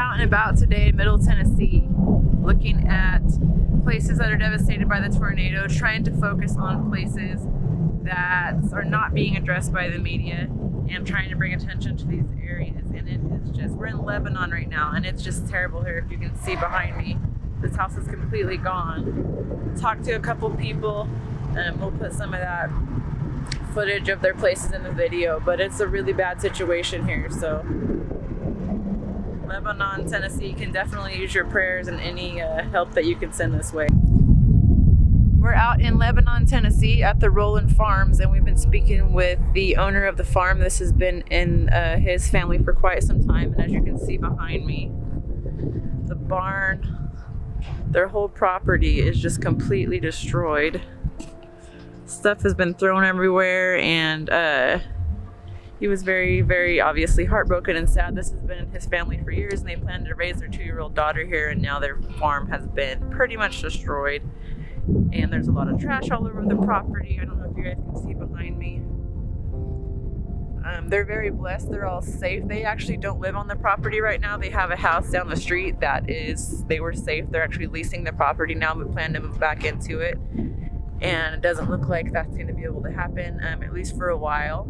out and about today in Middle Tennessee, looking at places that are devastated by the tornado, trying to focus on places that are not being addressed by the media, and trying to bring attention to these areas. And it is just, we're in Lebanon right now, and it's just terrible here. If you can see behind me, this house is completely gone. Talked to a couple people, and we'll put some of that footage of their places in the video, but it's a really bad situation here. So Lebanon, Tennessee can definitely use your prayers and any help that you can send this way. We're out in Lebanon, Tennessee at the Roland Farms, and we've been speaking with the owner of the farm. This has been in his family for quite some time, and as you can see behind me, the barn, their whole property is just completely destroyed. Stuff has been thrown everywhere, and he was very, very obviously heartbroken and sad. This has been in his family for years, and they planned to raise their 2-year-old daughter here, and now their farm has been pretty much destroyed. And there's a lot of trash all over the property. I don't know if you guys can see behind me. They're very blessed. They're all safe. They actually don't live on the property right now. They have a house down the street they were safe. They're actually leasing the property now, but plan to move back into it. And it doesn't look like that's going to be able to happen, at least for a while.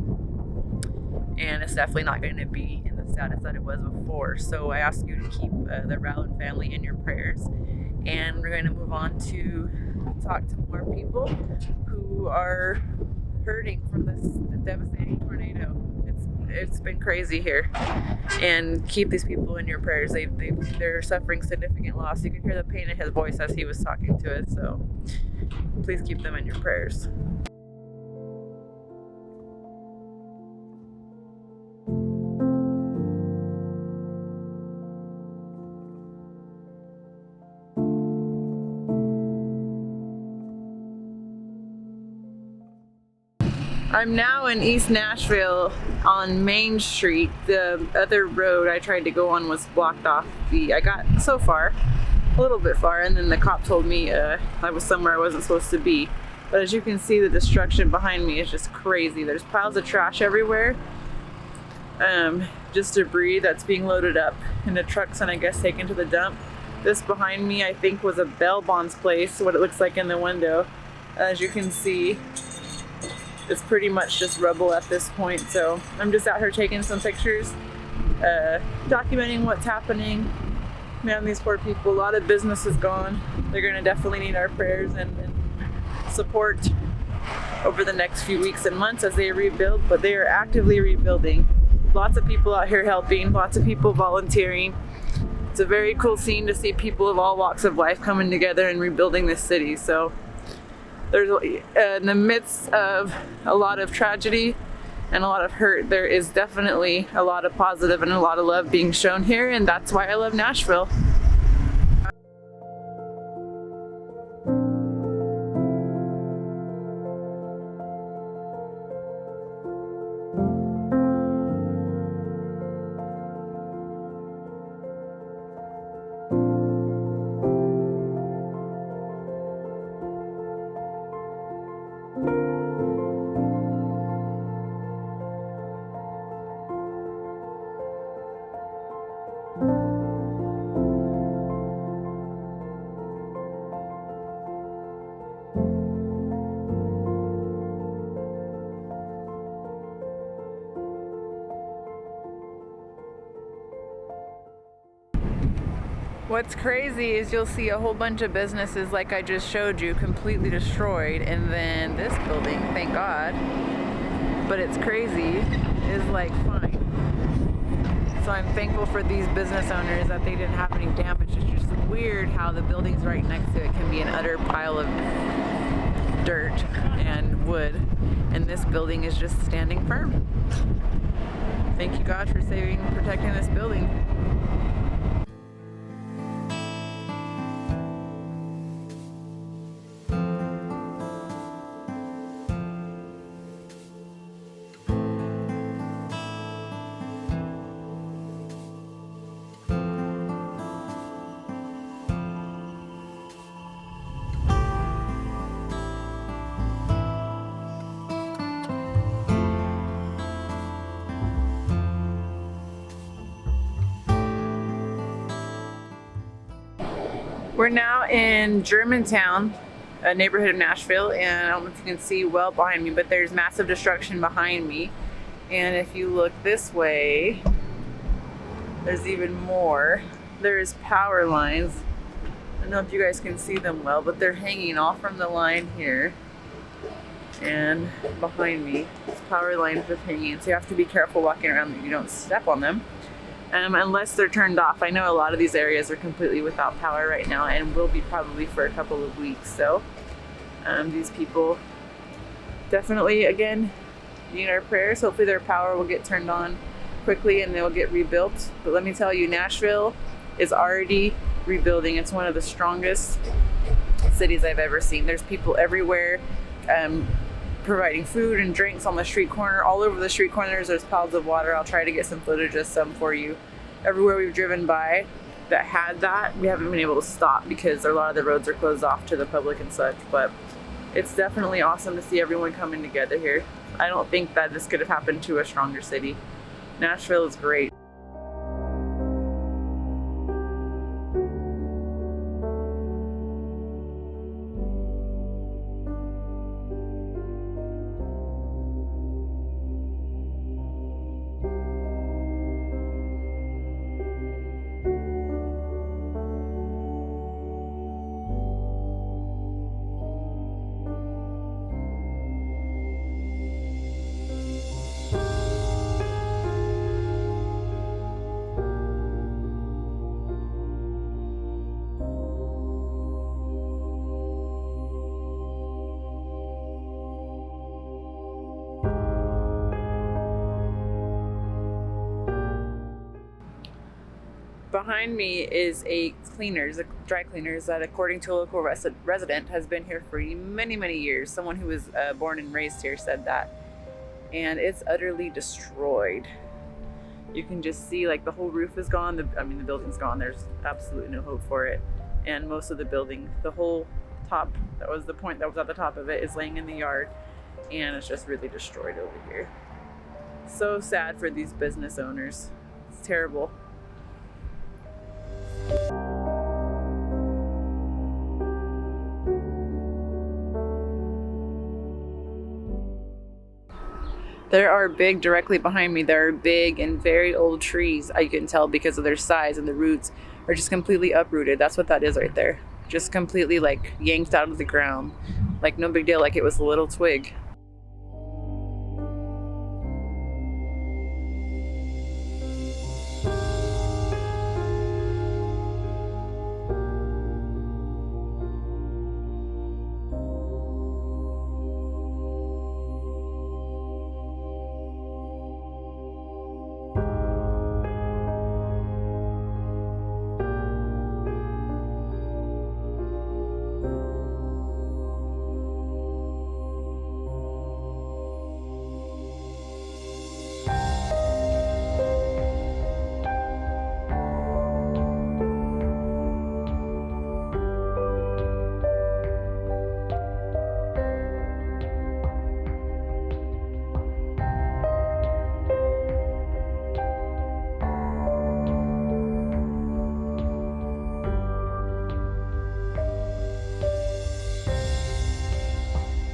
And it's definitely not going to be in the status that it was before. So I ask you to keep the Roland family in your prayers. And we're going to move on to talk to more people who are hurting from this devastating tornado. It's been crazy here. And keep these people in your prayers. They're suffering significant loss. You can hear the pain in his voice as he was talking to us. So please keep them in your prayers. I'm now in East Nashville on Main Street. The other road I tried to go on was blocked off. I got so far, a little bit far, and then the cop told me I was somewhere I wasn't supposed to be. But as you can see, the destruction behind me is just crazy. There's piles of trash everywhere. Just debris that's being loaded up into trucks and I guess taken to the dump. This behind me, I think, was a bail bonds place, what it looks like in the window. As you can see, it's pretty much just rubble at this point. So I'm just out here taking some pictures, documenting what's happening. Man, these poor people, a lot of business is gone. They're gonna definitely need our prayers and support over the next few weeks and months as they rebuild, but they are actively rebuilding. Lots of people out here helping, lots of people volunteering. It's a very cool scene to see people of all walks of life coming together and rebuilding this city. So there's, in the midst of a lot of tragedy and a lot of hurt, there is definitely a lot of positive and a lot of love being shown here, and that's why I love Nashville. What's crazy is you'll see a whole bunch of businesses like I just showed you completely destroyed, and then this building, thank God, but it's crazy, is like fine. So I'm thankful for these business owners that they didn't have any damage. It's just weird how the buildings right next to it can be an utter pile of dirt and wood, and this building is just standing firm. Thank you, God, for saving and protecting this building. We're now in Germantown, a neighborhood of Nashville, and I don't know if you can see well behind me, but there's massive destruction behind me. And if you look this way, there's even more. There's power lines. I don't know if you guys can see them well, but they're hanging off from the line here. And behind me, these power lines are hanging, so you have to be careful walking around that you don't step on them. Unless they're turned off. I know a lot of these areas are completely without power right now and will be probably for a couple of weeks. So these people definitely, again, need our prayers. Hopefully their power will get turned on quickly and they'll get rebuilt. But let me tell you, Nashville is already rebuilding. It's one of the strongest cities I've ever seen. There's people everywhere providing food and drinks on the street corner. All over the street corners there's piles of water. I'll try to get some footage of some for you. Everywhere we've driven by that had that, we haven't been able to stop because a lot of the roads are closed off to the public and such. But it's definitely awesome to see everyone coming together here. I don't think that this could have happened to a stronger city. Nashville is great. Behind me is a dry cleaners that, according to a local resident, has been here for many, many years. Someone who was born and raised here said that. And it's utterly destroyed. You can just see, like, the whole roof is gone. The building's gone. There's absolutely no hope for it. And most of the building, the whole top, that was the point that was at the top of it, is laying in the yard. And it's just really destroyed over here. So sad for these business owners. It's terrible. There are directly behind me, there are big and very old trees. You can tell because of their size, and the roots are just completely uprooted. That's what that is right there. Just completely, like, yanked out of the ground. Like, no big deal, like it was a little twig.